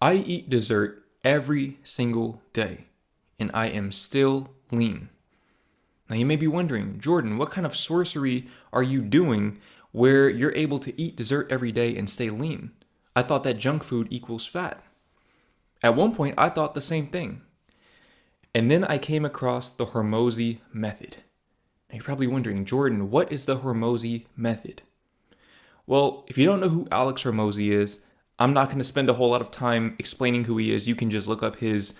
I eat dessert every single day, and I am still lean. Now, you may be wondering, Jordan, what kind of sorcery are you doing where you're able to eat dessert every day and stay lean? I thought that junk food equals fat. At one point, I thought the same thing. And then I came across the Hormozi method. Now, you're probably wondering, Jordan, what is the Hormozi method? Well, if you don't know who Alex Hormozi is, I'm not going to spend a whole lot of time explaining who he is. You can just look up his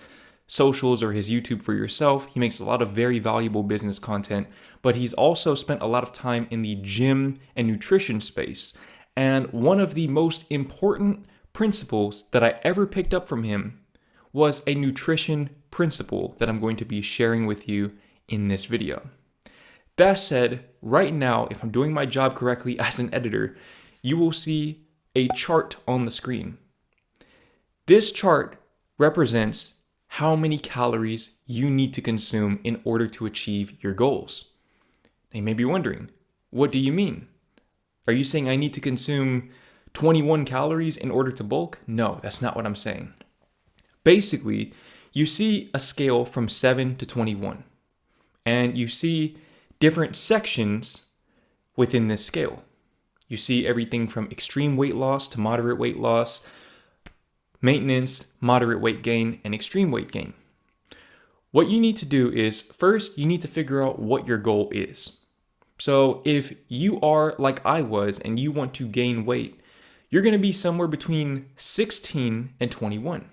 socials or his YouTube for yourself. He makes a lot of very valuable business content, but he's also spent a lot of time in the gym and nutrition space. And one of the most important principles that I ever picked up from him was a nutrition principle that I'm going to be sharing with you in this video. That said, right now, if I'm doing my job correctly as an editor, you will see a chart on the screen. This chart represents how many calories you need to consume in order to achieve your goals. Now, you may be wondering, what do you mean? Are you saying I need to consume 21 calories in order to bulk? No, that's not what I'm saying. Basically, you see a scale from 7 to 21, and you see different sections within this scale. You see everything from extreme weight loss to moderate weight loss, maintenance, moderate weight gain, and extreme weight gain. What you need to do is, first, you need to figure out what your goal is. So if you are like I was and you want to gain weight, you're going to be somewhere between 16 and 21.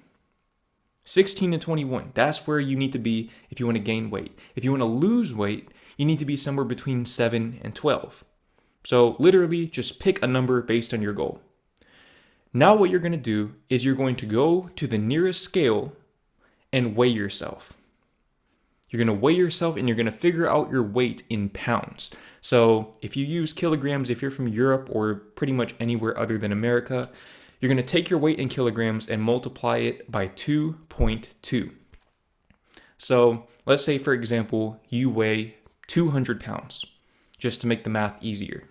16 and 21, that's where you need to be if you want to gain weight. If you want to lose weight, you need to be somewhere between 7 and 12. So literally just pick a number based on your goal. Now what you're going to do is you're going to go to the nearest scale and weigh yourself. You're going to weigh yourself and you're going to figure out your weight in pounds. So if you use kilograms, if you're from Europe or pretty much anywhere other than America, you're going to take your weight in kilograms and multiply it by 2.2. So let's say, for example, you weigh 200 pounds, just to make the math easier.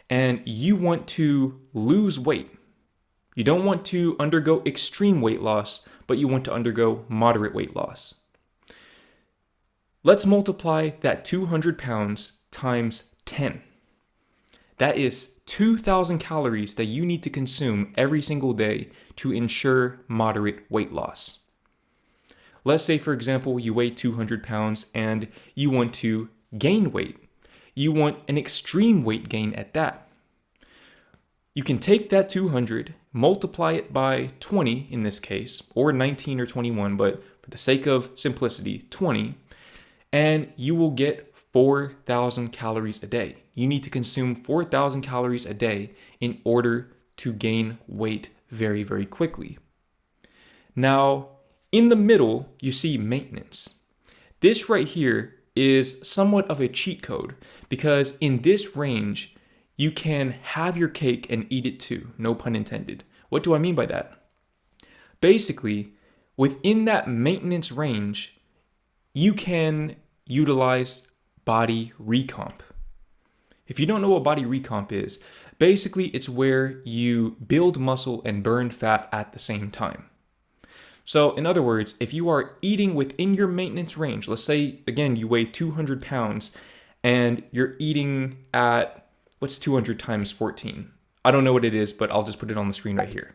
And you want to lose weight. You don't want to undergo extreme weight loss, but you want to undergo moderate weight loss. Let's multiply that 200 pounds times 10. That is 2,000 calories that you need to consume every single day to ensure moderate weight loss. Let's say, for example, you weigh 200 pounds and you want to gain weight. You want an extreme weight gain at that. You can take that 200, multiply it by 20 in this case, or 19 or 21, but for the sake of simplicity, 20, and you will get 4,000 calories a day. You need to consume 4,000 calories a day in order to gain weight very, very quickly. Now, in the middle, you see maintenance. This right here is somewhat of a cheat code because in this range, you can have your cake and eat it too, no pun intended. What do I mean by that? Basically, within that maintenance range, you can utilize body recomp. If you don't know what body recomp is, basically it's where you build muscle and burn fat at the same time. So in other words, if you are eating within your maintenance range, let's say, again, you weigh 200 pounds and you're eating at, what's 200 times 14? I don't know what it is, but I'll just put it on the screen right here.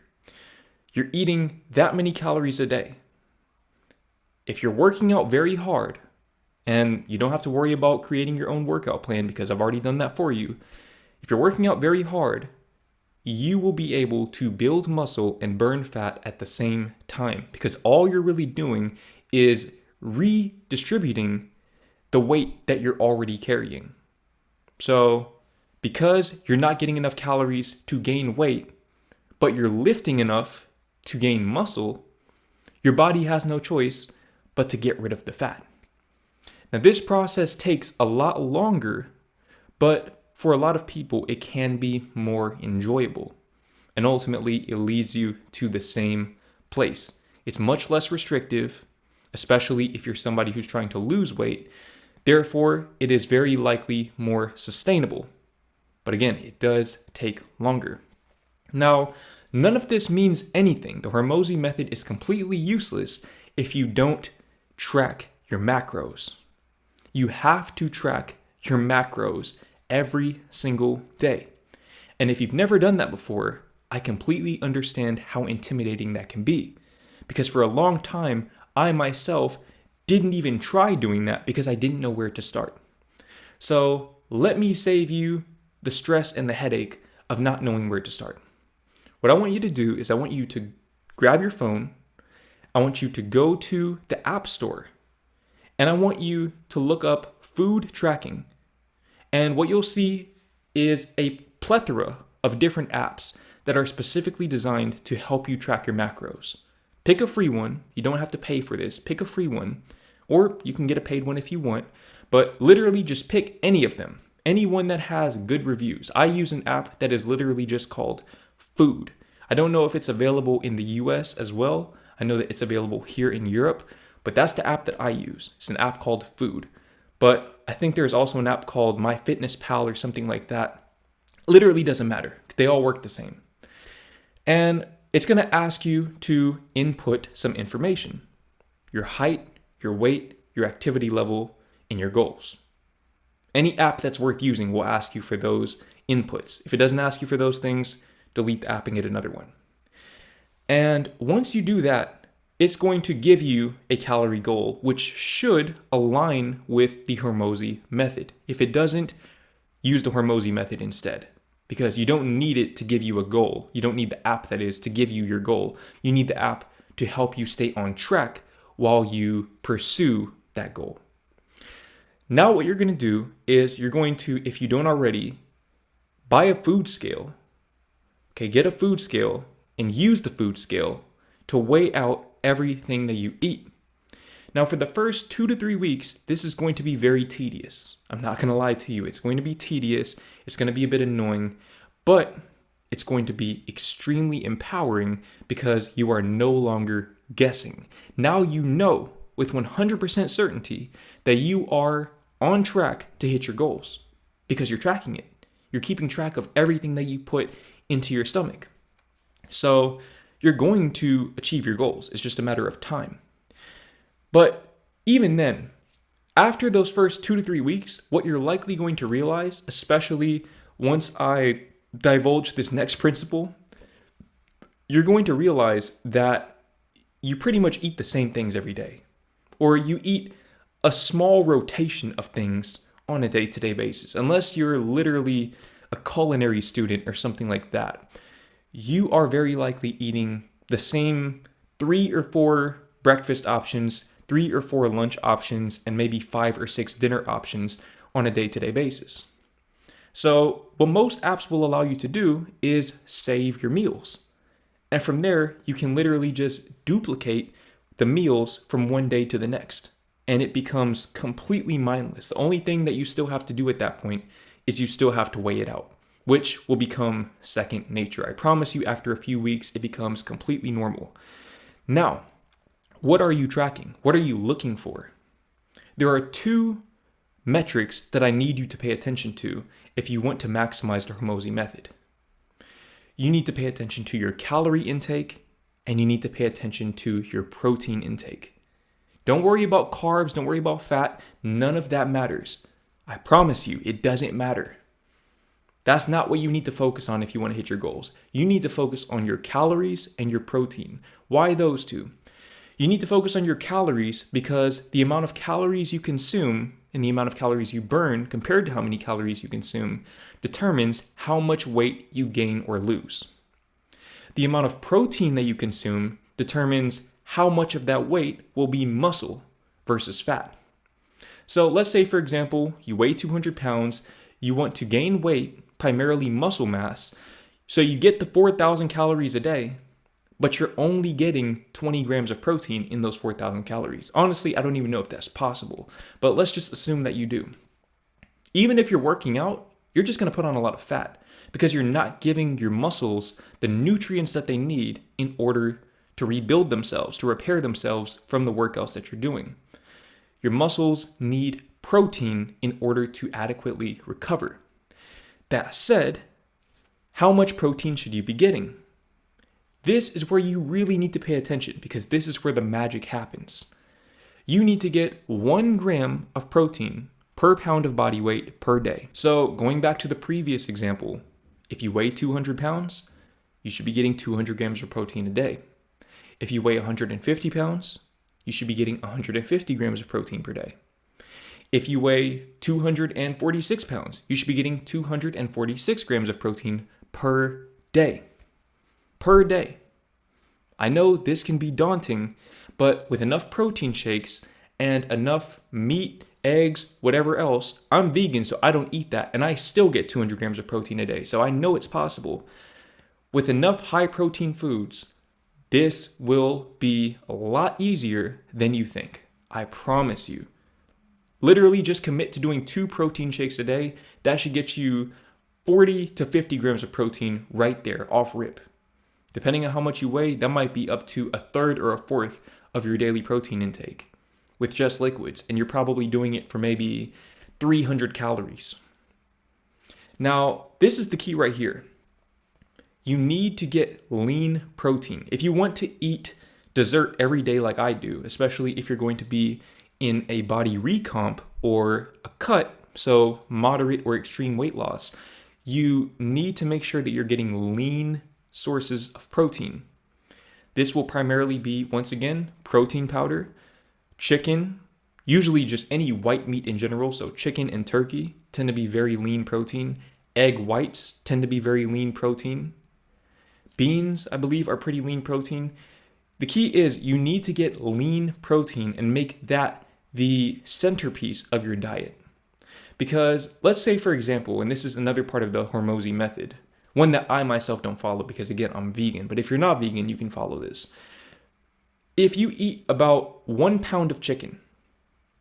You're eating that many calories a day. If you're working out very hard, and you don't have to worry about creating your own workout plan because I've already done that for you. If you're working out very hard, you will be able to build muscle and burn fat at the same time because all you're really doing is redistributing the weight that you're already carrying. So because you're not getting enough calories to gain weight, but you're lifting enough to gain muscle, your body has no choice but to get rid of the fat. Now, this process takes a lot longer, but for a lot of people, it can be more enjoyable. And ultimately, it leads you to the same place. It's much less restrictive, especially if you're somebody who's trying to lose weight. Therefore, it is very likely more sustainable. But again, it does take longer. Now, None of this means anything. The Hormozi method is completely useless if you don't track your macros. You have to track your macros every single day. And if you've never done that before, I completely understand how intimidating that can be. Because for a long time, I myself didn't even try doing that because I didn't know where to start. So let me save you the stress and the headache of not knowing where to start. What I want you to do is I want you to grab your phone. I want you to go to the App Store. And I want you to look up food tracking. And what you'll see is a plethora of different apps that are specifically designed to help you track your macros. Pick a free one. You don't have to pay for this. Pick a free one, or you can get a paid one if you want, but literally just pick any of them, any one that has good reviews. I use an app that is literally just called Food. I don't know if it's available in the US as well. I know that it's available here in Europe, but that's the app that I use. It's an app called Food. But I think there's also an app called MyFitnessPal or something like that. Literally doesn't matter. They all work the same. And it's going to ask you to input some information: your height, your weight, your activity level, and your goals. Any app that's worth using will ask you for those inputs. If it doesn't ask you for those things, delete the app and get another one. And once you do that, it's going to give you a calorie goal, which should align with the Hormozi method. If it doesn't, use the Hormozi method instead, because you don't need it to give you a goal. You don't need the app, that is, to give you your goal. You need the app to help you stay on track while you pursue that goal. Now what you're going to do is you're going to, if you don't already, buy a food scale. Okay, get a food scale and use the food scale to weigh out everything that you eat. Now, for the first 2 to 3 weeks, this is going to be very tedious. I'm not going to lie to you. It's going to be tedious. It's going to be a bit annoying, but it's going to be extremely empowering because you are no longer guessing. Now you know with 100% certainty that you are on track to hit your goals because you're tracking it. You're keeping track of everything that you put into your stomach. So you're going to achieve your goals. It's just a matter of time. But even then, after those first 2 to 3 weeks, what you're likely going to realize, especially once I divulge this next principle, you're going to realize that you pretty much eat the same things every day, or you eat a small rotation of things on a day-to-day basis. Unless you're literally a culinary student or something like that, you are very likely eating the same 3 or 4 breakfast options, 3 or 4 lunch options, and maybe 5 or 6 dinner options on a day-to-day basis. So what most apps will allow you to do is save your meals. And from there, you can literally just duplicate the meals from one day to the next. And it becomes completely mindless. The only thing that you still have to do at that point is you still have to weigh it out, which will become second nature. I promise you, after a few weeks, it becomes completely normal. Now, what are you tracking? What are you looking for? There are 2 metrics that I need you to pay attention to if you want to maximize the Hormozi method. You need to pay attention to your calorie intake, and you need to pay attention to your protein intake. Don't worry about carbs, don't worry about fat, none of that matters. I promise you, it doesn't matter. That's not what you need to focus on if you want to hit your goals. You need to focus on your calories and your protein. Why those 2? You need to focus on your calories because the amount of calories you consume and the amount of calories you burn compared to how many calories you consume determines how much weight you gain or lose. The amount of protein that you consume determines how much of that weight will be muscle versus fat. So let's say, for example, you weigh 200 pounds, you want to gain weight, primarily muscle mass, so you get the 4,000 calories a day, but you're only getting 20 grams of protein in those 4,000 calories. Honestly, I don't even know if that's possible, but let's just assume that you do. Even if you're working out, you're just going to put on a lot of fat because you're not giving your muscles the nutrients that they need in order to rebuild themselves, to repair themselves from the workouts that you're doing. Your muscles need protein in order to adequately recover. That said, how much protein should you be getting? This is where you really need to pay attention because this is where the magic happens. You need to get 1 gram of protein per pound of body weight per day. So going back to the previous example, if you weigh 200 pounds, you should be getting 200 grams of protein a day. If you weigh 150 pounds, you should be getting 150 grams of protein per day. If you weigh 246 pounds, you should be getting 246 grams of protein per day. Per day. I know this can be daunting, but with enough protein shakes and enough meat, eggs, whatever else, I'm vegan, so I don't eat that, and I still get 200 grams of protein a day, so I know it's possible. With enough high protein foods, this will be a lot easier than you think. I promise you. Literally just commit to doing 2 protein shakes a day. That should get you 40 to 50 grams of protein right there, off rip. Depending on how much you weigh, that might be up to a third or a fourth of your daily protein intake with just liquids, and you're probably doing it for maybe 300 calories. Now, this is the key right here. You need to get lean protein. If you want to eat dessert every day like I do, especially if you're going to be in a body recomp or a cut, so moderate or extreme weight loss, you need to make sure that you're getting lean sources of protein. This will primarily be, once again, protein powder, chicken, usually just any white meat in general, so chicken and turkey tend to be very lean protein. Egg whites tend to be very lean protein. Beans, I believe, are pretty lean protein. The key is you need to get lean protein and make that the centerpiece of your diet. Because let's say, for example, and this is another part of the Hormozi method, one that I myself don't follow because, again, I'm vegan. But if you're not vegan, you can follow this. If you eat about 1 pound of chicken,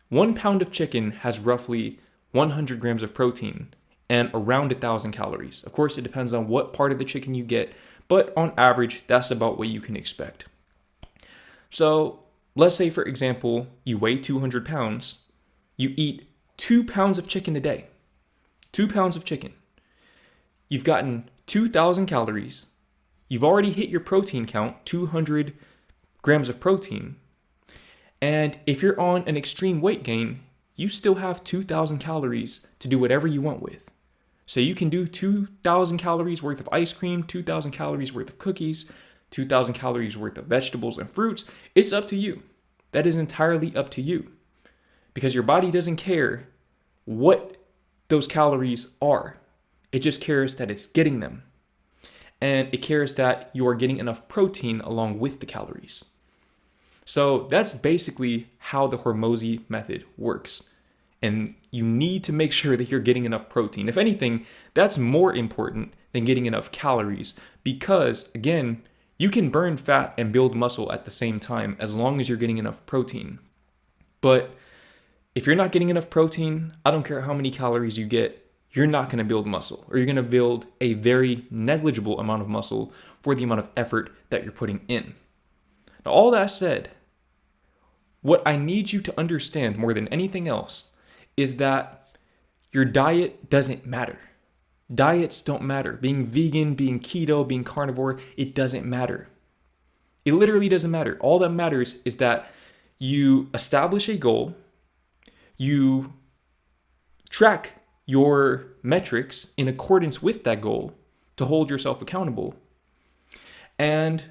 1 pound of chicken has roughly 100 grams of protein and around 1,000 calories. Of course, it depends on what part of the chicken you get, but on average, that's about what you can expect. So let's say, for example, you weigh 200 pounds, you eat 2 pounds of chicken a day. 2 pounds of chicken. You've gotten 2,000 calories. You've already hit your protein count, 200 grams of protein. And if you're on an extreme weight gain, you still have 2,000 calories to do whatever you want with. So you can do 2,000 calories worth of ice cream, 2,000 calories worth of cookies, 2,000 calories worth of vegetables and fruits. It's up to you. That is entirely up to you. Because your body doesn't care what those calories are. It just cares that it's getting them. And it cares that you are getting enough protein along with the calories. So that's basically how the Hormozi method works. And you need to make sure that you're getting enough protein. If anything, that's more important than getting enough calories because, again, you can burn fat and build muscle at the same time as long as you're getting enough protein. But if you're not getting enough protein, I don't care how many calories you get, you're not going to build muscle, or you're going to build a very negligible amount of muscle for the amount of effort that you're putting in. Now, all that said, what I need you to understand more than anything else is that your diet doesn't matter. Diets don't matter. Being vegan, being keto, being carnivore, it doesn't matter. It literally doesn't matter. All that matters is that you establish a goal, you track your metrics in accordance with that goal to hold yourself accountable. And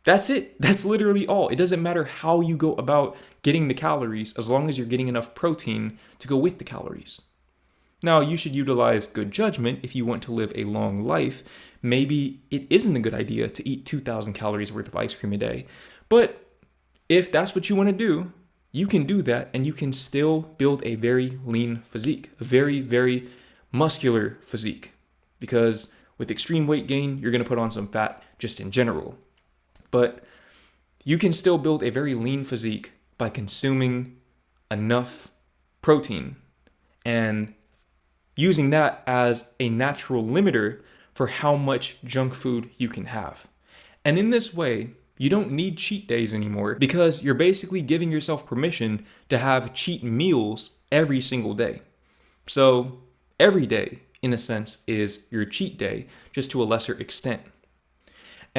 that's it. That's literally all. It doesn't matter how you go about getting the calories as long as you're getting enough protein to go with the calories. Now, you should utilize good judgment if you want to live a long life. Maybe it isn't a good idea to eat 2,000 calories worth of ice cream a day. But if that's what you want to do, you can do that and you can still build a very lean physique, a very, very muscular physique. Because with extreme weight gain, you're going to put on some fat just in general. But you can still build a very lean physique by consuming enough protein and using that as a natural limiter for how much junk food you can have. And in this way, you don't need cheat days anymore because you're basically giving yourself permission to have cheat meals every single day. So every day, in a sense, is your cheat day, just to a lesser extent.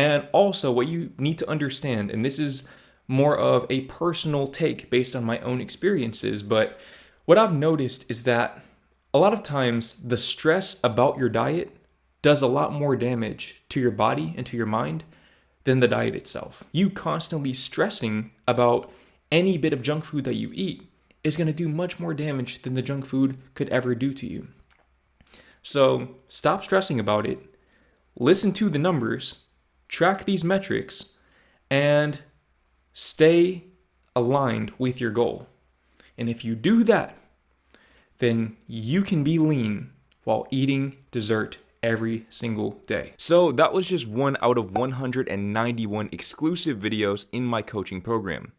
And also, what you need to understand, and this is more of a personal take based on my own experiences, but what I've noticed is that a lot of times the stress about your diet does a lot more damage to your body and to your mind than the diet itself. You constantly stressing about any bit of junk food that you eat is going to do much more damage than the junk food could ever do to you. So stop stressing about it, listen to the numbers, track these metrics, and stay aligned with your goal. And if you do that, then you can be lean while eating dessert every single day. So that was just one out of 191 exclusive videos in my coaching program.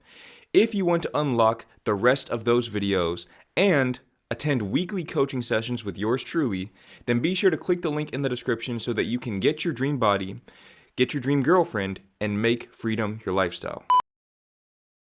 If you want to unlock the rest of those videos and attend weekly coaching sessions with yours truly, then be sure to click the link in the description so that you can get your dream body, get your dream girlfriend, and make freedom your lifestyle.